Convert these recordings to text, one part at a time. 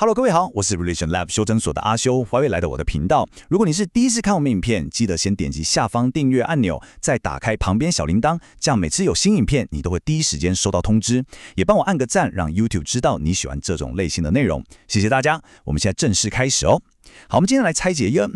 Hello， 各位好，我是 Relation Lab 修真所的阿修，歡迎來到我的頻道。如果你是第一次看我們影片，記得先點擊下方訂閱按鈕，再打開旁邊小鈴鐺，這樣每次有新影片，你都會第一時間收到通知。也幫我按個讚，讓 YouTube 知道你喜歡這種類型的內容。謝謝大家，我們現在正式開始哦。好，我們今天來拆解一個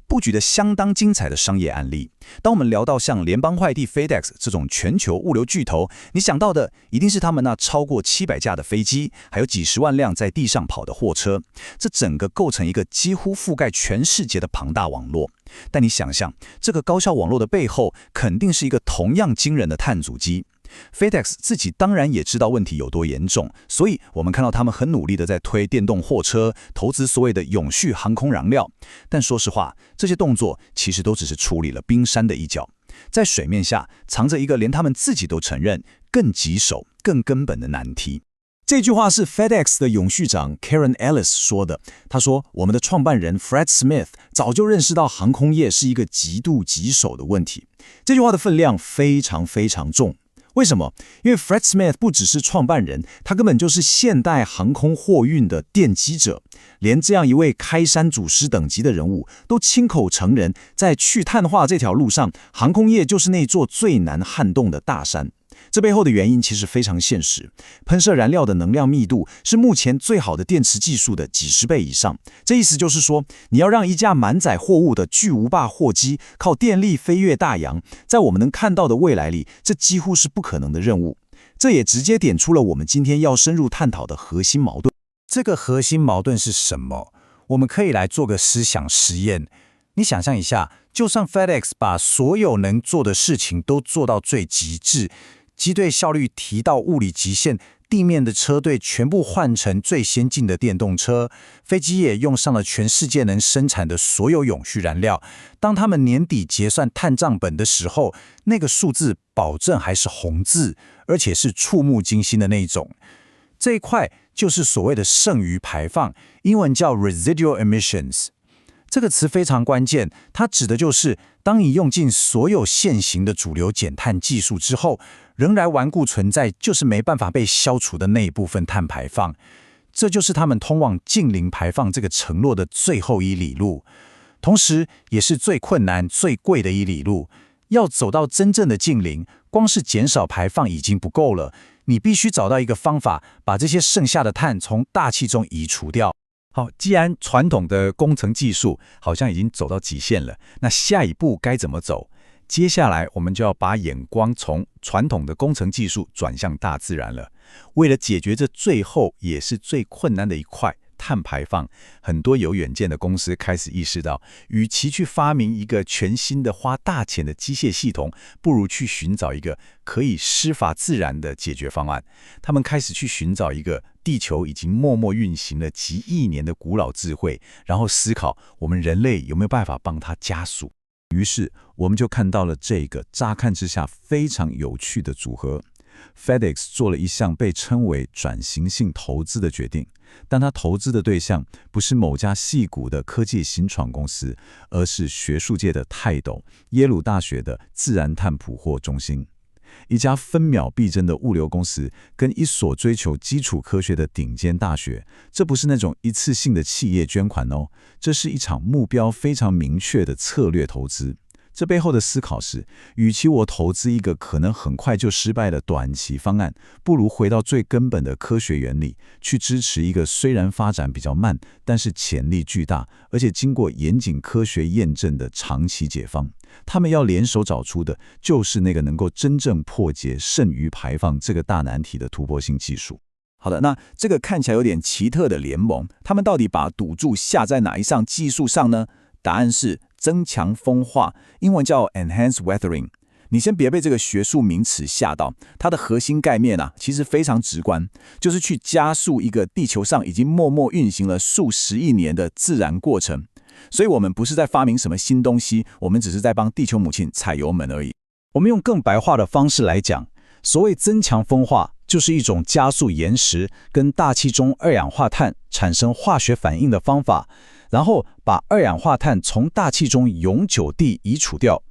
布局的相當精彩的商業案例。當我們聊到像聯邦快遞 FedEx 這種全球物流巨頭，你想到的一定是他們那超過700架的飛機，還有幾十萬輛在地上跑的貨車，這整個構成一個幾乎覆蓋全世界的龐大網絡。但你想象，這個高效網絡的背後，肯定是一個同樣驚人的碳足跡。FedEx 自己當然也知道問題有多嚴重，所以我們看到他們很努力地在推電動貨車，投資所謂的永續航空燃料。但說實話，這些動作其實都只是處理了冰山的一角，在水面下藏着一個連他們自己都承認更棘手、更根本的難題。這句話是 FedEx 的永續長 Karen Ellis 說的。他說：“我們的創辦人 Fred Smith 早就認識到航空業是一個極度棘手的問題。”這句話的分量非常非常重。為什麼？因為 Fred Smith 不只是創辦人，他根本就是現代航空貨運的奠基者。連這樣一位開山祖師等級的人物都親口承認，在去碳化這條路上，航空業就是那座最難撼動的大山。這背後的原因其實非常現實，噴射燃料的能量密度是目前最好的電池技術的幾十倍以上。這意思就是說，你要讓一架滿載貨物的巨無霸貨機靠電力飛越大洋，在我們能看到的未來裡，這幾乎是不可能的任務。這也直接點出了我們今天要深入探討的核心矛盾。這個核心矛盾是什麼？我們可以來做個思想實驗。你想象一下，就算 FedEx 把所有能做的事情都做到最極致，機隊效率提到物理極限，地面的車隊全部換成最先進的電動車，飛機也用上了全世界能生產的所有永續燃料。當他們年底結算碳賬本的時候，那個數字保證還是紅字，而且是觸目驚心的那種。這一塊就是所謂的剩餘排放，英文叫 residual emissions。這個詞非常關鍵，它指的就是當你用盡所有現行的主流減碳技術之後，仍然頑固存在，就是沒辦法被消除的那一部分碳排放。這就是他們通往淨零排放這個承諾的最後一里路，同時也是最困難、最貴的一里路。要走到真正的淨零，光是減少排放已經不夠了，你必須找到一個方法，把這些剩下的碳從大氣中移除掉。好，既然傳統的工程技術好像已經走到極限了，那下一步該怎麼走？接下來我們就要把眼光從傳統的工程技術轉向大自然了。為了解決這最後也是最困難的一塊碳排放，很多有遠見的公司開始意識到，與其去發明一個全新的花大錢的機械系統，不如去尋找一個可以師法自然的解決方案。他們開始去尋找一個地球已經默默運行了幾億年的古老智慧，然後思考我們人類有沒有辦法幫它加速。於是我們就看到了這個乍看之下非常有趣的組合。FedEx 做了一項被稱為轉型性投資的決定，但他投資的對象不是某家矽谷的科技新創公司，而是學術界的泰斗——耶魯大學的自然碳捕獲中心。一家分秒必爭的物流公司跟一所追求基礎科學的頂尖大學，這不是那種一次性的企業捐款哦，這是一場目標非常明確的策略投資。這背後的思考是，與其我投資一個可能很快就失敗的短期方案，不如回到最根本的科學原理，去支持一個雖然發展比較慢，但是潛力巨大，而且經過嚴謹科學驗證的長期解方。他們要聯手找出的，就是那個能夠真正破解剩餘排放這個大難題的突破性技術。好的，那這個看起來有點奇特的聯盟，他們到底把賭注下在哪一項技術上呢？答案是增強風化，英文叫 Enhanced Weathering。你先別被這個學術名詞嚇到，它的核心概念其實非常直觀，就是去加速一個地球上已經默默運行了數十億年的自然過程。所以我們不是在發明什麼新東西，我們只是在幫地球母親踩油門而已。我們用更白話的方式來講，所謂增強風化，就是一種加速岩石跟大氣中二氧化碳產生化學反應的方法，然後把二氧化碳從大氣中永久地移除掉。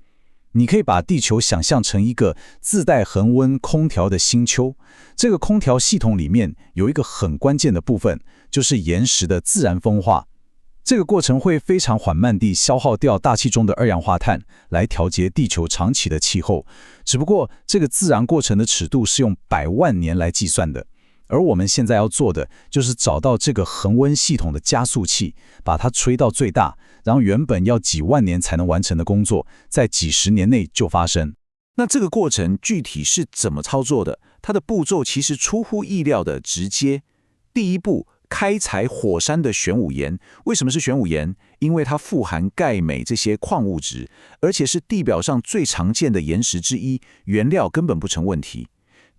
你可以把地球想象成一個自帶恆溫空調的星球，這個空調系統裡面有一個很關鍵的部分，就是岩石的自然風化。這個過程會非常緩慢地消耗掉大氣中的二氧化碳，來調節地球長期的氣候。只不過，這個自然過程的尺度是用100萬年來計算的。而我們現在要做的，就是找到這個恆溫系統的加速器，把它吹到最大，然後原本要幾萬年才能完成的工作，在幾十年內就發生。那這個過程具體是怎麼操作的？它的步驟其實出乎意料的直接。第一步，開採火山的玄武岩。為什麼是玄武岩？因為它富含鈣、鎂這些礦物質，而且是地表上最常見的岩石之一，原料根本不成問題。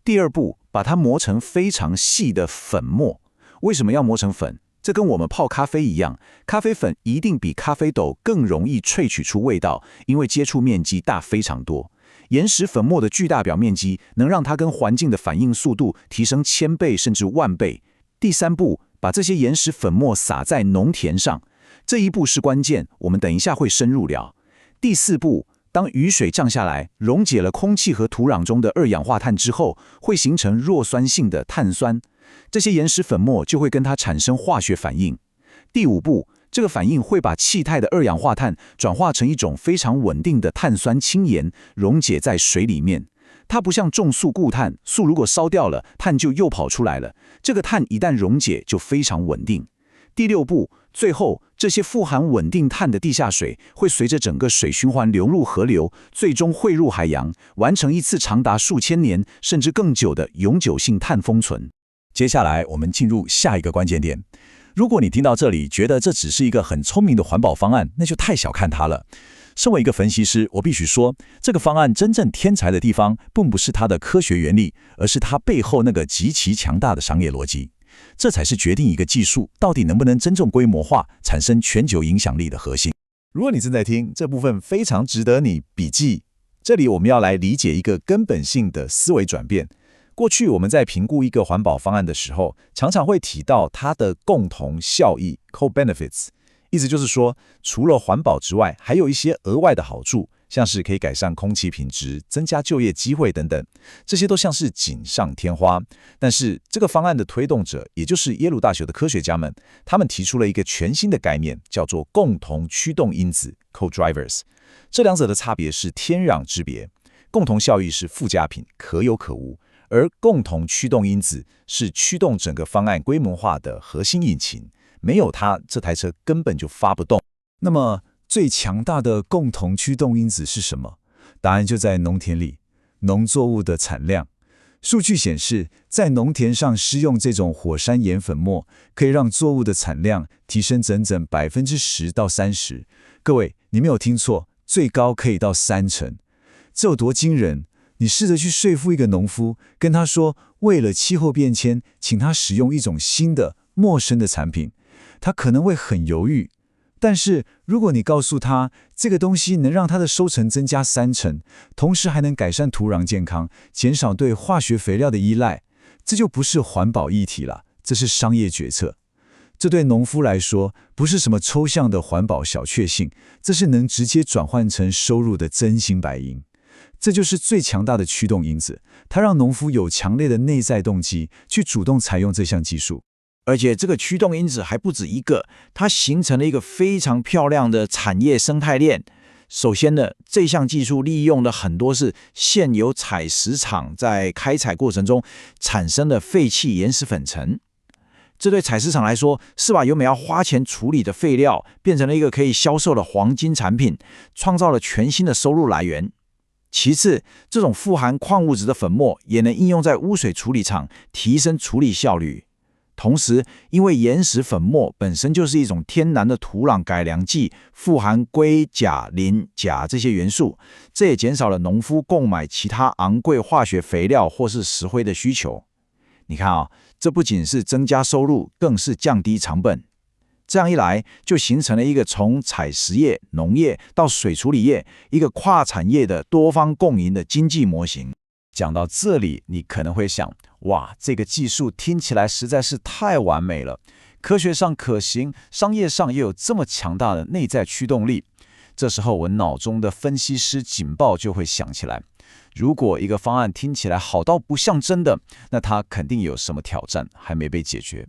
第二步，把它磨成非常細的粉末。為什麼要磨成粉？這跟我們泡咖啡一樣，咖啡粉一定比咖啡豆更容易萃取出味道，因為接觸面積大非常多。岩石粉末的巨大表面積能讓它跟環境的反應速度提升1000倍甚至10000倍。第三步，把這些岩石粉末撒在農田上，這一步是關鍵，我們等一下會深入聊。第四步，當雨水降下來，溶解了空氣和土壤中的二氧化碳之後，會形成弱酸性的碳酸，這些岩石粉末就會跟它產生化學反應。第五步，這個反應會把氣態的二氧化碳轉化成一種非常穩定的碳酸氫鹽，溶解在水裡面。它不像重塑固碳，塑如果燒掉了，碳就又跑出來了。這個碳一旦溶解，就非常穩定。第六步，最後這些富含穩定碳的地下水會隨着整個水循環流入河流，最終匯入海洋，完成一次長達數千年甚至更久的永久性碳封存。接下來我們進入下一個關鍵點。如果你聽到這裡覺得這只是一個很聰明的環保方案，那就太小看它了。身為一個分析師，我必須說，這個方案真正天才的地方，並不是它的科學原理，而是它背後那個極其強大的商業邏輯。這才是決定一個技術到底能不能真正規模化、產生全球影響力的核心。如果你正在聽，這部分非常值得你筆記。這裡我們要來理解一個根本性的思維轉變。過去我們在評估一個環保方案的時候，常常會提到它的共同效益 （co-benefits）， 意思就是說，除了環保之外，還有一些額外的好處，像是可以改善空氣品質、增加就業機會等等，這些都像是錦上添花。但是這個方案的推動者，也就是耶魯大學的科學家們，他們提出了一個全新的概念，叫做共同驅動因子 （co-drivers）。這兩者的差別是天壤之別。共同效益是附加品，可有可無，而共同驅動因子是驅動整個方案規模化的核心引擎。沒有它，這台車根本就發不動。那麼，最強大的共同驅動因子是什麼？答案就在農田裡，農作物的產量。數據顯示，在農田上施用這種火山岩粉末，可以讓作物的產量提升整整10%到30%。各位，你沒有聽錯，最高可以到30%。這有多驚人？你試着去說服一個農夫，跟他說，為了氣候變遷，請他使用一種新的、陌生的產品，他可能會很猶豫。但是，如果你告訴他這個東西能讓他的收成增加30%，同時還能改善土壤健康，減少對化學肥料的依賴，這就不是環保議題了，這是商業決策。這對農夫來說，不是什麼抽象的環保小確幸，這是能直接轉換成收入的真金白銀。這就是最強大的驅動因子，它讓農夫有強烈的內在動機去主動採用這項技術。而且這個驅動因子還不止一個，它形成了一個非常漂亮的產業生態鏈。首先呢，這項技術利用的很多是現有採石場在開採過程中產生的廢棄岩石粉塵。這對採石場來說，是把原本要花錢處理的廢料變成了一個可以銷售的黃金產品，創造了全新的收入來源。其次，這種富含礦物質的粉末也能應用在污水處理廠，提升處理效率。同時，因為岩石粉末本身就是一種天然的土壤改良劑，富含硅、鉀、磷、鉀這些元素，這也減少了農夫購買其他昂貴化學肥料或是石灰的需求。你看啊，這不僅是增加收入，更是降低成本。這樣一來，就形成了一個從採石業、農業到水處理業一個跨產業的多方共贏的經濟模型。講到這裡，你可能會想，哇，這個技術聽起來實在是太完美了，科學上可行，商業上也有這麼強大的內在驅動力。這時候我腦中的分析師警報就會響起來。如果一個方案聽起來好到不像真的，那它肯定有什麼挑戰還沒被解決。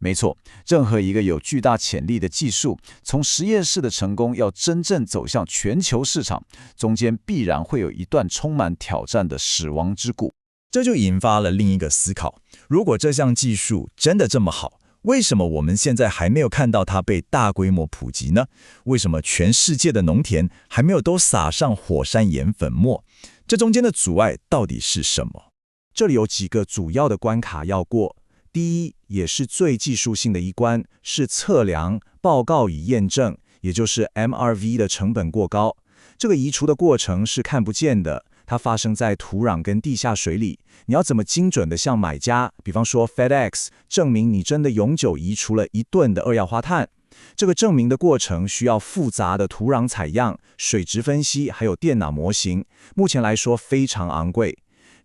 沒錯，任何一個有巨大潛力的技術，從實驗室的成功要真正走向全球市場，中間必然會有一段充滿挑戰的死亡之谷。這就引發了另一個思考：如果這項技術真的這麼好，為什麼我們現在還沒有看到它被大規模普及呢？為什麼全世界的農田還沒有都撒上火山岩粉末？這中間的阻礙到底是什麼？這裡有幾個主要的關卡要過。第一，也是最技術性的一關，是測量、報告與驗證，也就是 MRV 的成本過高。這個移除的過程是看不見的，它發生在土壤跟地下水裡。你要怎麼精準地向買家，比方說 FedEx，證明你真的永久移除了1噸的二氧化碳？這個證明的過程需要複雜的土壤採樣、水質分析，還有電腦模型。目前來說非常昂貴。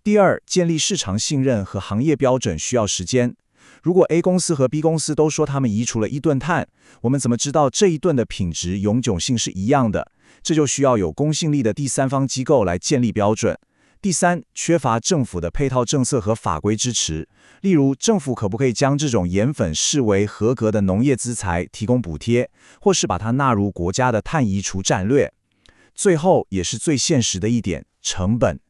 第二，建立市場信任和行業標準需要時間。如果 A 公司和 B 公司都說他們移除了1噸碳，我們怎麼知道這1噸的品質永久性是一樣的？這就需要有公信力的第三方機構來建立標準。第三，缺乏政府的配套政策和法規支持。例如，政府可不可以將這種鹽粉視為合格的農業資材，提供補貼，或是把它納入國家的碳移除戰略？最後，也是最現實的一點，成本。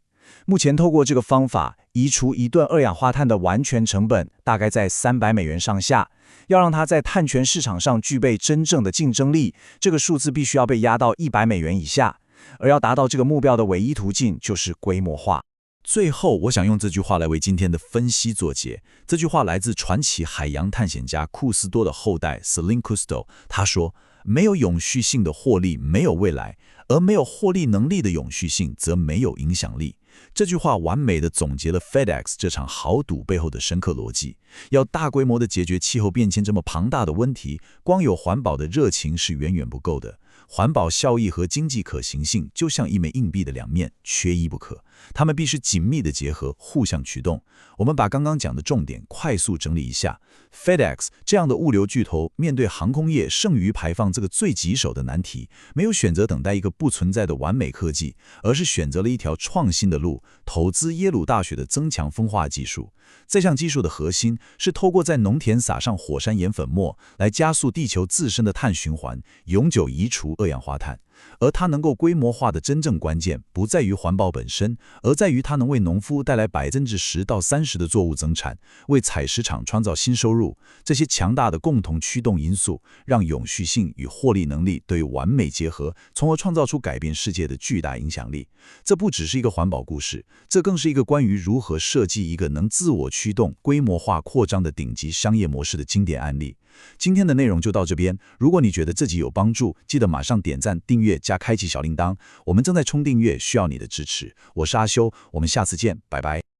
目前透過這個方法，移除1噸二氧化碳的完全成本大概在$300上下。要讓它在碳權市場上具備真正的競爭力，這個數字必須要被壓到$100以下。而要達到這個目標的唯一途徑就是規模化。最後，我想用這句話來為今天的分析作結。這句話來自傳奇海洋探險家庫斯多的後代 Celine Cousteau。他說：“沒有永續性的獲利，沒有未來；而沒有獲利能力的永續性，則沒有影響力。”這句話完美地總結了 FedEx 這場豪賭背後的深刻邏輯。要大規模地解決氣候變遷這麼龐大的問題，光有環保的熱情是遠遠不夠的。環保效益和經濟可行性就像一枚硬幣的兩面，缺一不可。它們必須緊密地結合，互相驅動。我們把剛剛講的重點快速整理一下。FedEx 這樣的物流巨頭，面對航空業剩餘排放這個最棘手的難題，沒有選擇等待一個不存在的完美科技，而是選擇了一條創新的路，投資耶魯大學的增強風化技術。這項技術的核心是透過在農田撒上火山岩粉末，來加速地球自身的碳循環，永久移除二氧化碳。而它能夠規模化的真正關鍵，不在於環保本身，而在於它能為農夫帶來10%到30%的作物增產，為採石場創造新收入。這些強大的共同驅動因素，讓永續性與獲利能力對完美結合，從而創造出改變世界的巨大影響力。這不只是一個環保故事，這更是一個關於如何設計一個能自我驅動、規模化擴張的頂級商業模式的經典案例。今天的內容就到這邊。如果你覺得自己有幫助，記得馬上點讚、訂閱加開啟小鈴鐺。我們正在衝訂閱，需要你的支持。我是阿修，我們下次見，拜拜。